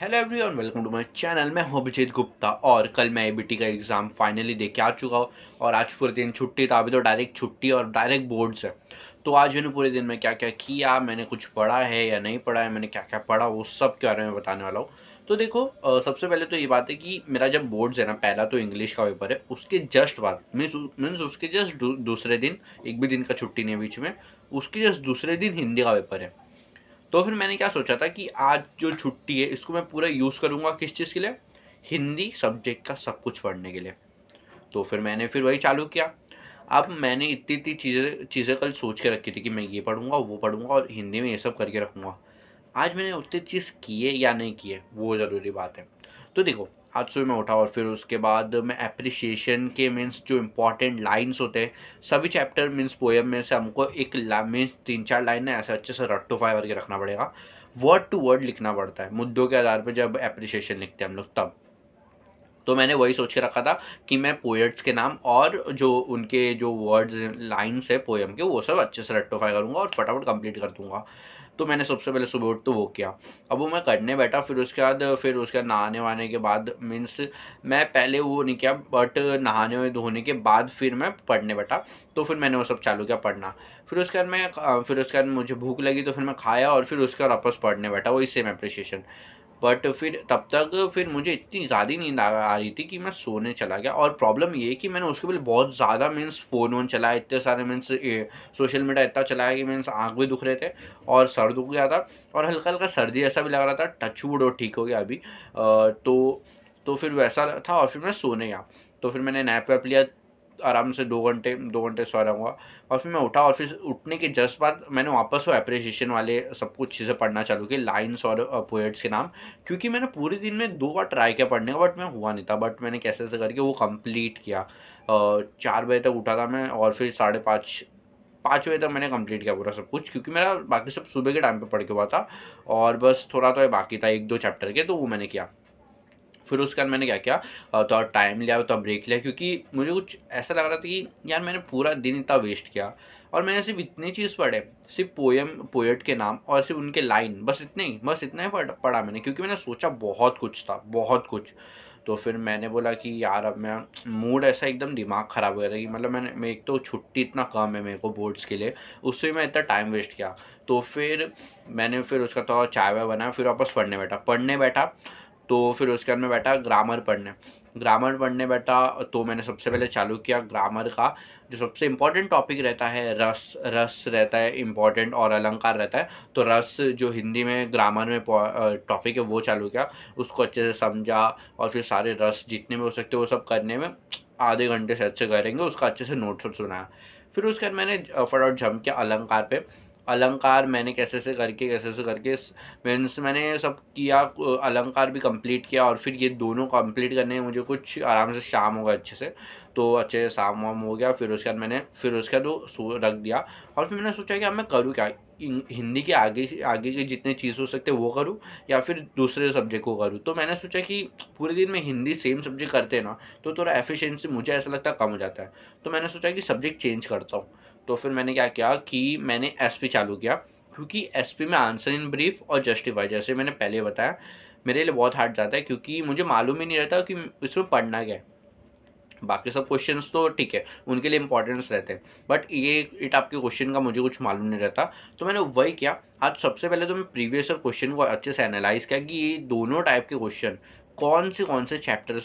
Hello everyone, welcome to my channel. मैं हूं अभिजीत गुप्ता और कल मैं एबीटी का एग्ज़ाम फाइनली दे के आ चुका हूं और आज पूरे दिन छुट्टी था। अभी तो डायरेक्ट छुट्टी और डायरेक्ट बोर्ड्स है। तो आज मैंने पूरे दिन में क्या क्या किया, मैंने कुछ पढ़ा है या नहीं पढ़ा है, मैंने क्या क्या पढ़ा, वो सब के बारे में बताने वाला हूँ। तो देखो, सबसे पहले तो ये बात है कि मेरा जब बोर्ड्स है ना, पहला तो इंग्लिश का पेपर है, उसके जस्ट बाद मीन्स उसके जस्ट दूसरे दिन, एक भी दिन का छुट्टी नहीं है बीच में, उसके जस्ट दूसरे दिन हिंदी का पेपर है। तो फिर मैंने क्या सोचा था कि आज जो छुट्टी है इसको मैं पूरा यूज़ करूँगा किस चीज़ के लिए, हिंदी सब्जेक्ट का सब कुछ पढ़ने के लिए। तो फिर मैंने फिर वही चालू किया। अब मैंने इतनी इतनी चीज़ें चीज़ें कल सोच के रखी थी कि मैं ये पढ़ूंगा वो पढ़ूंगा और हिंदी में ये सब करके रखूँगा। आज मैंने उतनी चीज़ की है या नहीं की है वो ज़रूरी बात है। तो देखो, आज सुबह मैं उठा और फिर उसके बाद मैं एप्रिसिएशन के मीन्स जो इम्पोर्टेंट लाइन्स होते हैं सभी चैप्टर मीन्स पोएम में से हमको एक मीन्स 3-4 लाइन है ऐसे अच्छे से रट्टोफाई करके रखना पड़ेगा। वर्ड टू वर्ड लिखना पड़ता है मुद्दों के आधार पर जब एप्रिसिएशन लिखते हैं हम लोग तब। तो मैंने वही सोच के रखा था कि मैं पोएट्स के नाम और जो उनके जो वर्ड्स लाइन्स है पोएम के वो सब अच्छे से रेक्टिफाई करूँगा और फटाफट कंप्लीट कर दूँगा। तो मैंने सबसे पहले सुबह उठ तो वो किया। अब वो मैं करने बैठा, फिर उसके बाद नहाने वहाने के बाद मीन्स मैं पहले वो नहीं किया, बट नहाने धोने के बाद फिर मैं पढ़ने बैठा। तो फिर मैंने वो सब चालू किया पढ़ना। फिर उसके बाद मुझे भूख लगी तो फिर मैं खाया और फिर उसके बाद वापस पढ़ने बैठा वही सेम एप्रिसिएशन। बट फिर तब तक फिर मुझे इतनी ज़्यादा नींद आ रही थी कि मैं सोने चला गया। और प्रॉब्लम ये है कि मैंने उसके पहले बहुत ज़्यादा मीन्स फ़ोन वोन चलाया, इतने सारे मीन्स सोशल मीडिया इतना चलाया कि मीन्स आँख भी दुख रहे थे और सर दुख गया था और हल्का हल्का सर्दी ऐसा भी लग रहा था। टच वुड और ठीक हो गया अभी। तो फिर वैसा था और फिर मैं सोने गया। तो फिर मैंने नैप वैप लिया, आराम से 2 घंटे सो रहूँगा। और फिर मैं उठा और फिर उठने के जस्ट बाद मैंने वापस वो एप्रिसिएशन वाले सब कुछ चीज़ें पढ़ना चालू की, लाइन्स और पोएट्स के नाम। क्योंकि मैंने पूरे दिन में 2 बार ट्राई किया पढ़ने का बट मैं हुआ नहीं था, बट मैंने कैसे ऐसे करके वो कंप्लीट किया। 4 बजे तक उठा था मैं और फिर 5:30 बजे तक मैंने कंप्लीट किया पूरा सब कुछ, क्योंकि मेरा बाकी सब सुबह के टाइम पे पढ़ के हुआ था और बस थोड़ा तो बाकी था 1-2 चैप्टर के, तो वो मैंने किया। फिर उसके बाद मैंने क्या किया, थोड़ा टाइम लिया, तो ब्रेक लिया, क्योंकि मुझे कुछ ऐसा लग रहा था कि यार मैंने पूरा दिन इतना वेस्ट किया और मैंने सिर्फ इतनी चीज़ पढ़े, सिर्फ पोएट के नाम और सिर्फ उनके लाइन, बस इतना ही पढ़ा मैंने, क्योंकि मैंने सोचा बहुत कुछ था, बहुत कुछ। तो फिर मैंने बोला कि यार अब मैं मूड ऐसा एकदम दिमाग ख़राब हो गया था कि मतलब मैं एक तो छुट्टी इतना कम है मेरे को बोर्ड्स के लिए, उससे मैं इतना टाइम वेस्ट किया। तो फिर उसका थोड़ा चाय वाय बनाया, फिर वापस पढ़ने बैठा। तो फिर उसके बाद मैं बैठा ग्रामर पढ़ने बैठा। तो मैंने सबसे पहले चालू किया ग्रामर का जो सबसे इम्पोर्टेंट टॉपिक रहता है, रस रस रहता है इम्पोर्टेंट और अलंकार रहता है। तो रस जो हिंदी में ग्रामर में टॉपिक है वो चालू किया, उसको अच्छे से समझा और फिर सारे रस जितने भी हो सकते वो सब करने में आधे घंटे से अच्छे करेंगे, उसका अच्छे से नोट्स बनाया। फिर उसके बाद मैंने फटाफट जंप किया अलंकार पे। अलंकार मैंने कैसे से करके मीन्स मैंने सब किया, अलंकार भी कंप्लीट किया और फिर ये दोनों कंप्लीट करने में मुझे कुछ आराम से शाम होगा अच्छे से। तो अच्छे से शाम वाम हो गया। फिर उसके बाद वो रख दिया और फिर मैंने सोचा कि अब मैं करूँ क्या, हिंदी के आगे आगे के जितने चीज़ हो सकते वो करूँ या फिर दूसरे सब्जेक्ट को करूँ। तो मैंने सोचा कि पूरे दिन में हिंदी सेम सब्जेक्ट करते हैं ना, तो थोड़ा एफिशिएंसी मुझे ऐसा लगता है कम हो जाता है। तो मैंने सोचा कि सब्जेक्ट चेंज करता हूँ। तो फिर मैंने क्या किया कि मैंने एसपी चालू किया, क्योंकि एसपी में आंसर इन ब्रीफ और जस्टिफाई, जैसे मैंने पहले बताया, मेरे लिए बहुत हार्ड जाता है, क्योंकि मुझे मालूम ही नहीं रहता कि इसमें पढ़ना क्या है। बाकी सब क्वेश्चंस तो ठीक है, उनके लिए इंपॉर्टेंस रहते हैं, बट ये इट आपके क्वेश्चन का मुझे कुछ मालूम नहीं रहता। तो मैंने वही किया। आज सबसे पहले तो मैं प्रीवियस ईयर क्वेश्चन को अच्छे से एनालाइज किया कि ये दोनों टाइप के क्वेश्चन कौन से चैप्टर से